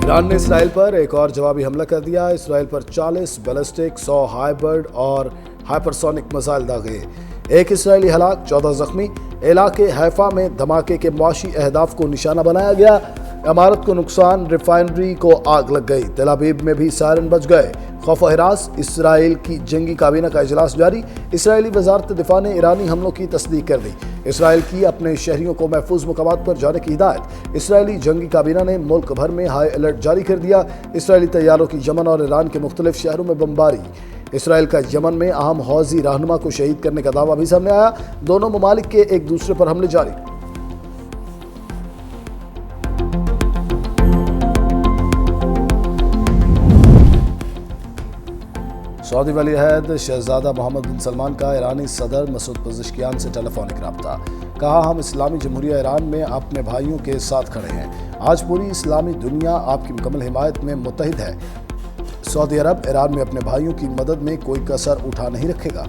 Iran ने Israel पर एक और जवाबी हमला कर दिया। इसराइल पर 40 बैलिस्टिक, 100 हाइबर्ड और हाइपरसोनिक मिसाइल दागे। एक इसराइली हलाक, 14 जख्मी। इलाके हैफा में धमाके के मुआशी अहदाफ को निशाना बनाया गया। इमारत को नुकसान, रिफाइनरी को आग लग गई। तेल अवीव में भी सायरन बज गए। खौफ हिरास, इसराइल की जंगी काबीना का इजलास जारी। इसराइली वजारत दिफा ने ईरानी हमलों की तस्दीक कर दी। इसराइल की अपने शहरियों को महफूज मकामात पर जाने की हिदायत। इसराइली जंगी काबीना ने मुल्क भर में हाई अलर्ट जारी कर दिया। इसराइली तैयारों की यमन और ईरान के मुख्तलिफ शहरों में बमबारी। इसराइल का यमन में अहम हौजी रहनुमा को शहीद करने का दावा भी सामने आया। दोनों ममालिक के एक दूसरे पर हमले जारी। सऊदी वली अहद शहजादा मोहम्मद बिन सलमान का ईरानी सदर मसूद पज़ेश्कियान से टेलीफोनिक रब्ता। कहा, हम इस्लामी जमहूरिया ईरान में अपने भाइयों के साथ खड़े हैं। आज पूरी इस्लामी दुनिया आपकी मुकम्मल हिमायत में मुत्तहिद है। सऊदी अरब ईरान में अपने भाइयों की मदद में कोई कसर उठा नहीं रखेगा।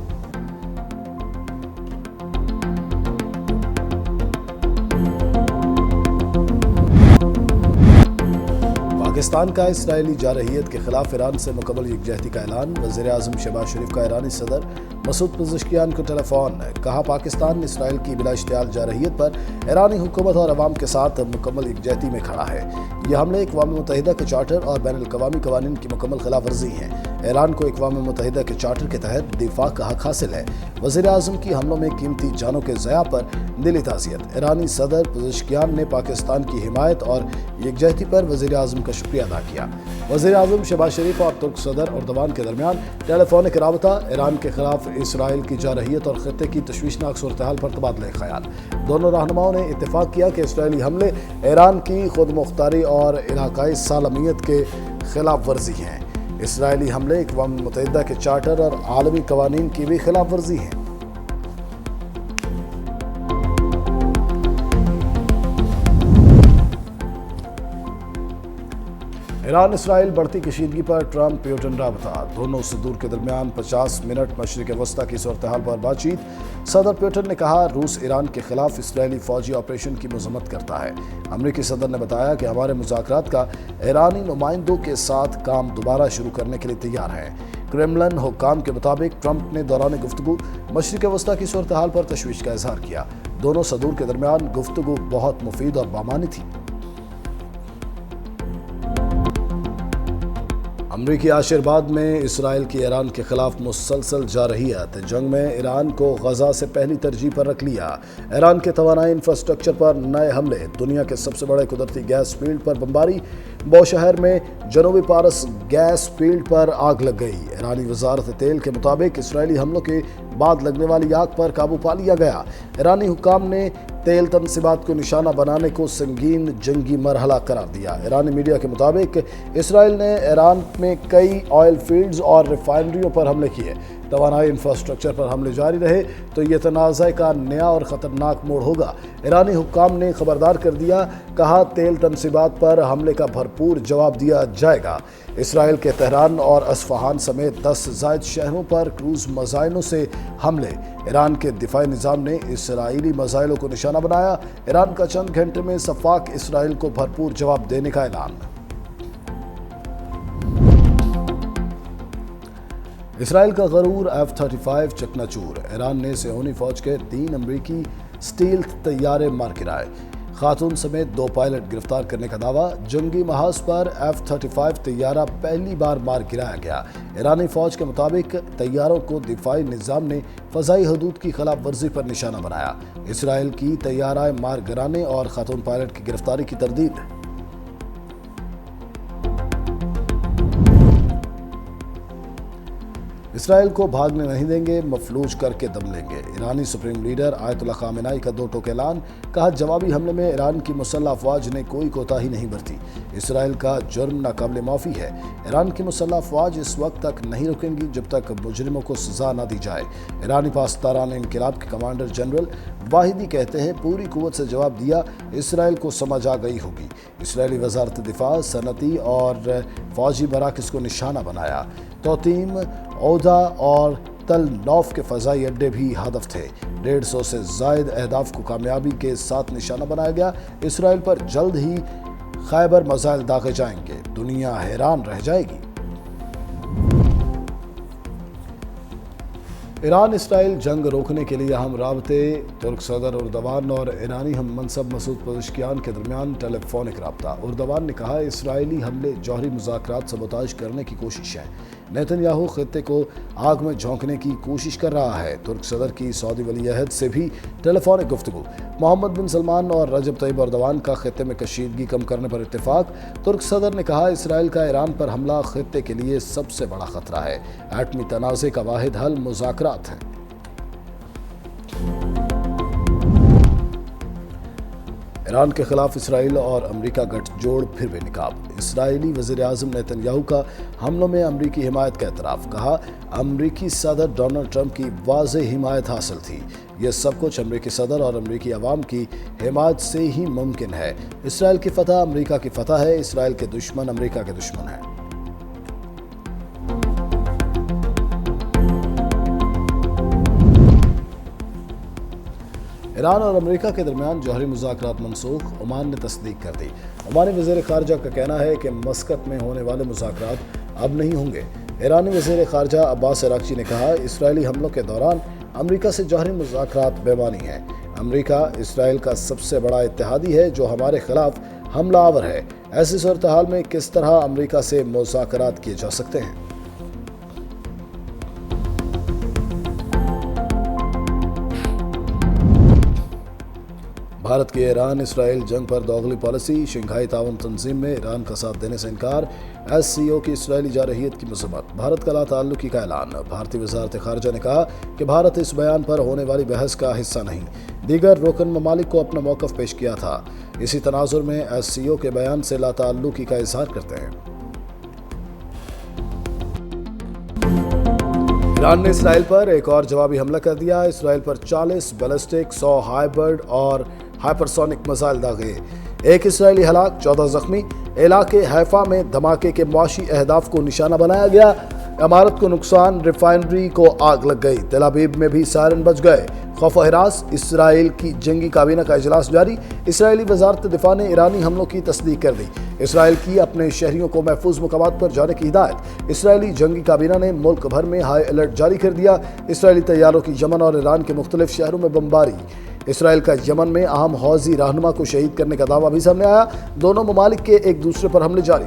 पाकिस्तान का इसराइली जारहियत के खिलाफ ईरान से मुकम्मल यकजहती का ऐलान। वज़ीर आज़म शहबाज शरीफ का ईरानी सदर मसूद पज़ेश्कियान को टेलीफोन। कहा, पाकिस्तान इसराइल की बिला इश्तियाल जारहियत पर ईरानी हुकूमत और अवाम के साथ मुकम्मल यकजहती में खड़ा है। ये हमले अक़वाम मुत्तहिदा के चार्टर और बैनुल अक़वामी क़वानीन की मुकम्मल खिलाफ वर्जी हैं। ईरान को अक़वाम मुत्तहिदा के चार्टर के तहत दिफा का हक हासिल है। वज़ीर आज़म की हमलों में कीमती जानों के ज़या पर दिली ताज़ियत। ईरानी सदर पज़ेश्कियान ने पाकिस्तान की हिमायत और यकजहती पर वज़ीर आज़म का शुक्रिया अदा किया। वज़ीर आज़म शहबाज शरीफ और तुर्क सदर अर्दवान के दरमियान टेलीफोनिक राबता। ईरान के खिलाफ इसराइल की जारहियत और खत्ते की तशवीशनाक सूरत हाल पर तबादला ख्याल। दोनों रहनुमाओं ने इत्तेफाक किया कि इसराइली हमले ईरान की खुद मुख्तारी और इलाकाई सालमियत के खिलाफ वर्जी हैं। इसराइली हमले अक़वाम मुत्तहिदा के चार्टर और आलमी क़वानीन की भी खिलाफ वर्जी हैं। ईरान इसराइल बढ़ती कशीदगी पर ट्रंप प्यूटन राबता। दोनों सदूर के दरमियान 50 मिनट मशरिक़ वस्ता की सूरत हाल पर बातचीत। सदर प्यूटन ने कहा, रूस ईरान के खिलाफ इसराइली फौजी ऑपरेशन की मजम्मत करता है। अमरीकी सदर ने बताया कि हमारे मुज़ाकरात का ईरानी नुमाइंदों के साथ काम दोबारा शुरू करने के लिए तैयार है। क्रेमलिन हुक्काम के मुताबिक ट्रंप ने दौरान गुफ्तगू मशरिक़ वस्ता की सूरत हाल पर तशवीश का इजहार किया। दोनों सदूर के दरमियान गुफ्तगू बहुत मुफीद और बामानी थी। अमरीकी आशीर्वाद में इसराइल की ईरान के खिलाफ मुसलसल जारहियत। जंग में ईरान को गजा से पहली तरजीह पर रख लिया। ईरान के तवानाई इंफ्रास्ट्रक्चर पर नए हमले। दुनिया के सबसे बड़े कुदरती गैस फील्ड पर बमबारी। बौशहर में जनूबी पारस गैस फील्ड पर आग लग गई। ईरानी वजारत तेल के मुताबिक इसराइली हमलों के बाद लगने वाली आग पर काबू पा लिया गया। ईरानी हुक्काम ने तेल तनसीबात को निशाना बनाने को संगीन जंगी मरहला करार दिया। ईरानी मीडिया के मुताबिक इसराइल ने ईरान में कई ऑयल फील्ड्स और रिफाइनरियों पर हमले किए। तवानाई इंफ्रास्ट्रक्चर पर हमले जारी रहे तो ये तनाज़ा का नया और ख़तरनाक मोड़ होगा। ईरानी हुक्काम ने खबरदार कर दिया। कहा, तेल तनसीबात पर हमले का भरपूर जवाब दिया जाएगा। इसराइल के तेहरान और अस्फहान समेत 10 से ज़ायद शहरों पर क्रूज़ मिसाइलों से हमले। ईरान के दिफाई निज़ाम ने इसराइली मिसाइलों को निशाना बनाया। ईरान का चंद घंटे में सफाक इसराइल को भरपूर जवाब देने का ऐलान। इसराइल का गरूर F-35 चकनाचूर। ईरान ने सियोनी फौज के 3 अमरीकी स्टील्थ तैयारे मार गिराए। खातून समेत 2 पायलट गिरफ्तार करने का दावा। जंगी महाज पर F-35 तैयारा पहली बार मार गिराया गया। ईरानी फौज के मुताबिक तैयारों को दिफाई निज़ाम ने फ़ज़ाई हदूद की खिलाफ वर्जी पर निशाना बनाया। इसराइल की तैयारा मार गिराने और खातून पायलट की गिरफ्तारी की तरदीद। इसराइल को भागने नहीं देंगे, मफलूज करके दम लेंगे। ईरानी सुप्रीम लीडर आयतुल्लाह खामेनाई का 2 टोक ऐलान। कहा, जवाबी हमले में ईरान की मुसल्लह अफवाज ने कोई कोताही नहीं बरती। इसराइल का जुर्म नाकाबिल माफ़ी है। ईरान की मुसल्लह अफवाज इस वक्त तक नहीं रुकेंगी जब तक मुजरिमों को सजा न दी जाए। ईरानी पासदारान इनकलाब के कमांडर जनरल वाहिदी कहते हैं, पूरी कुव्वत से जवाब दिया। इसराइल को समझ आ गई होगी। इसराइली वजारत दिफा सनती और फौजी मराकज़ को निशाना बनाया। तौतीम, औदा और तल नौफ के फ़ज़ाई अड्डे भी हदफ थे। 150 से ज़ायद अहदाफ को कामयाबी के साथ निशाना बनाया गया। इसराइल पर जल्द ही खैबर मिसाइल दागे जाएंगे। दुनिया हैरान रह जाएगी। ईरान इसराइल जंग रोकने के लिए अहम राबते, तुर्क सदर उर्दवान और ईरानी हम मनसब मसूद पज़ेश्कियान के दरमियान टेलीफोनिक राब्ता। उर्दवान ने कहा, इसराइली हमले जौहरी मुज़ाकरात सबोताज करने की कोशिश है। नेतन्याहू खित्ते को आग में झोंकने की कोशिश कर रहा है। तुर्क सदर की सऊदी वली अहद से भी टेलीफोनिक गुफ्तगू। मोहम्मद बिन सलमान और रजब तैयब एर्दोगान का खित्ते में कशीदगी कम करने पर इत्तेफाक। तुर्क सदर ने कहा, इसराइल का ईरान पर हमला खित्ते के लिए सबसे बड़ा खतरा है। एटमी तनाज़े का वाहिद हल मुज़ाकरात है। ईरान के खिलाफ इसराइल और अमरीका गठजोड़ फिर बेनकाब। इसराइली वज़ीर-ए-आज़म नेतन्याहू का हमलों में अमरीकी हिमायत का एतराफ़। कहा, अमरीकी सदर डोनाल्ड ट्रंप की वाज़ेह हिमायत हासिल थी। ये सब कुछ अमरीकी सदर और अमरीकी अवाम की हिमायत से ही मुमकिन है। इसराइल की फतह अमरीका की फतह है। इसराइल के दुश्मन अमरीका के दुश्मन हैं। ईरान और अमेरिका के दरमियान जौहरी मुज़ाकरात मनसूख। ओमान ने तस्दीक कर दी। ओमानी वज़ीर ख़ारजा का कहना है कि मस्कत में होने वाले मुज़ाकरात अब नहीं होंगे। ईरानी वज़ीर ख़ारजा अब्बास अराग़ची ने कहा, इसराइली हमलों के दौरान अमेरिका से जौहरी मुज़ाकरात बेमानी है। अमेरिका इसराइल का सबसे बड़ा इत्तेहादी है जो हमारे खिलाफ हमला आवर है। ऐसी सूरत हाल में किस तरह अमेरिका से मुज़ाकरात किए जा सकते हैं? भारत की ईरान इसराइल जंग पर दोगली पॉलिसी। शंघाई ताउन तंजीम में ईरान का साथ देने से इनकार। SCO की इसराइली जारहियत की मज़म्मत। भारत का लाताल्लुकी का ऐलान। भारतीय वज़ारत ख़ारजा ने कहा कि भारत इस बयान पर होने वाली बहस का हिस्सा नहीं। दीगर रुकन ममालिक को अपना मौक़िफ़ पेश किया था। इसी तनाज़ुर में SCO के बयान से लाताल्लुकी का इज़हार करते हैं। ईरान ने इसराइल पर एक और जवाबी हमला कर दिया। इसराइल पर 40 बैलिस्टिक, 100 हाइब्रिड और हाइपरसोनिक मिसाइल दागे। एक इसराइली हलाक, 14 जख्मी। इलाके हैफा में धमाके के मुआशी अहदाफ को निशाना बनाया गया। इमारत को नुकसान, रिफाइनरी को आग लग गई। तेल अवीव में भी सायरन बज गए। खौफ व हिरास। इसराइल की जंगी काबीना का इजलास जारी। इसराइली वजारत दिफा ने ईरानी हमलों की तस्दीक कर दी। इसराइल की अपने शहरियों को महफूज मुकामात पर जाने की हिदायत। इसराइली जंगी काबीना ने मुल्क भर में हाई अलर्ट जारी कर दिया। इसराइली तैयारों की यमन और ईरान के मुख्तलिफ शहरों में बमबारी। इसराइल का यमन में अहम हौजी रहनुमा को शहीद करने का दावा भी सामने आया। दोनों ममालिक के एक दूसरे पर हमले जारी।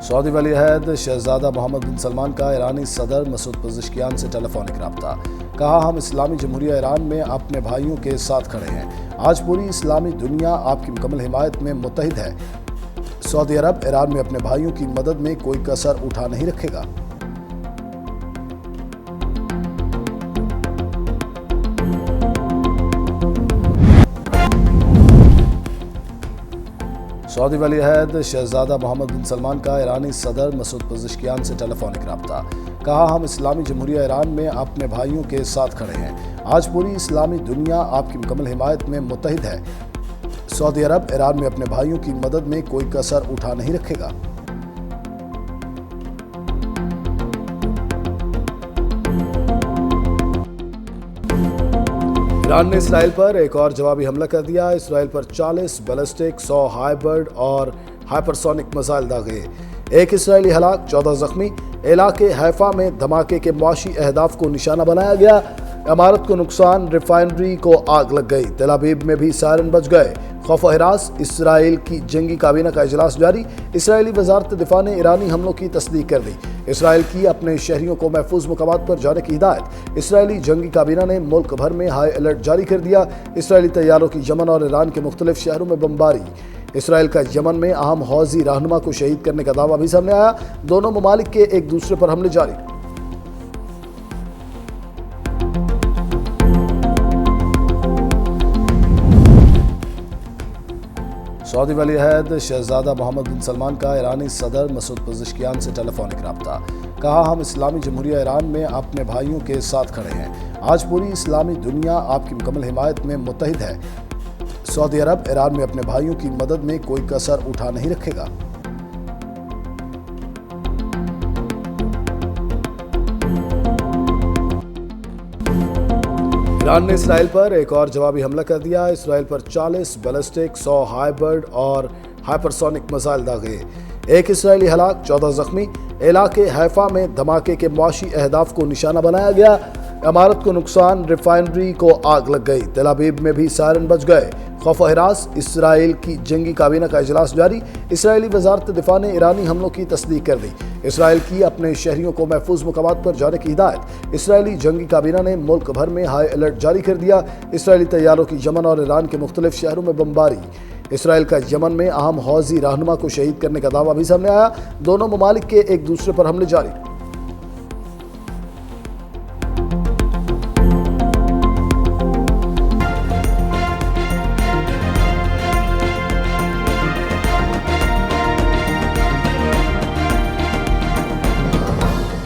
सऊदी वली अहद शहजादा मोहम्मद बिन सलमान का ईरानी सदर मसूद पज़ेश्कियान से टेलीफोनिक राब्ता। कहा, हम इस्लामी जमहूरिया ईरान में अपने भाइयों के साथ खड़े हैं। आज पूरी इस्लामी दुनिया आपकी मुकम्मल हिमायत में मुत्तहिद है। सऊदी अरब ईरान में अपने भाइयों की मदद में कोई कसर उठा नहीं रखेगा। सऊदी वली अहद शहजादा मोहम्मद बिन सलमान का ईरानी सदर मसूद पज़ेश्कियान से टेलीफोनिक राब्ता। कहा, हम इस्लामी जमहूरिया ईरान में अपने भाइयों के साथ खड़े हैं। आज पूरी इस्लामी दुनिया आपकी मुकम्मल हिमायत में मुत्तहिद है। सऊदी अरब ईरान में अपने भाइयों की मदद में कोई कसर उठा नहीं रखेगा। ईरान ने इसराइल पर एक और जवाबी हमला कर दिया। इसराइल पर 40 बैलिस्टिक, 100 हाइब्रिड और हाइपरसोनिक मिसाइल दागे। एक इसराइली हलाक, 14 जख्मी। इलाके हैफा में धमाके के मुआशी अहदाफ को निशाना बनाया गया। इमारत को नुकसान, रिफाइनरी को आग लग गई। तेल अवीव में भी सायरन बज गए। खौफ व हिरास। इसराइल की जंगी काबीना का इजलास जारी। इसराइली वजारत दिफा ने ईरानी हमलों की तस्दीक कर दी। इसराइल की अपने शहरियों को महफूज मुकामात पर जाने की हिदायत। इसराइली जंगी काबीना ने मुल्क भर में हाई अलर्ट जारी कर दिया। इसराइली तैयारों की यमन और ईरान के मुख्तलिफ शहरों में बमबारी। इसराइल का यमन में अहम हौजी रहनुमा को शहीद करने का दावा भी सामने आया। दोनों ममालिक के एक दूसरे पर हमले जारी। सऊदी वली अहद शहजादा मोहम्मद बिन सलमान का ईरानी सदर मसूद पज़ेश्कियान से टेलीफोनिक राब्ता। कहा, हम इस्लामी जमहूरिया ईरान में अपने भाइयों के साथ खड़े हैं। आज पूरी इस्लामी दुनिया आपकी मुकम्मल हिमायत में मुत्तहिद है। सऊदी अरब ईरान में अपने भाइयों की मदद में कोई कसर उठा नहीं रखेगा। ईरान ने इसराइल पर एक और जवाबी हमला कर दिया। इसराइल पर 40 बैलिस्टिक, 100 हाइबर्ड और हाइपरसोनिक मिसाइल दागे। एक इसराइली हलाक, 14 जख्मी। इलाके हैफा में धमाके के मुआशी अहदाफ को निशाना बनाया गया। इमारत को नुकसान, रिफाइनरी को आग लग गई। तेल अवीव में भी सायरन बज गए। खौफ हिरास, इसराइल की जंगी काबीना का इजलास जारी। इसराइली वजारत दिफा ने ईरानी हमलों की तस्दीक कर दी। इसराइल की अपने शहरियों को महफूज मकामात पर जाने की हिदायत। इसराइली जंगी काबीना ने मुल्क भर में हाई अलर्ट जारी कर दिया। इसराइली तैयारों की यमन और ईरान के मुख्तलिफ शहरों में बमबारी। इसराइल का यमन में अहम हौजी रहनुमा को शहीद करने का दावा भी सामने आया। दोनों ममालिक के एक दूसरे पर हमले जारी।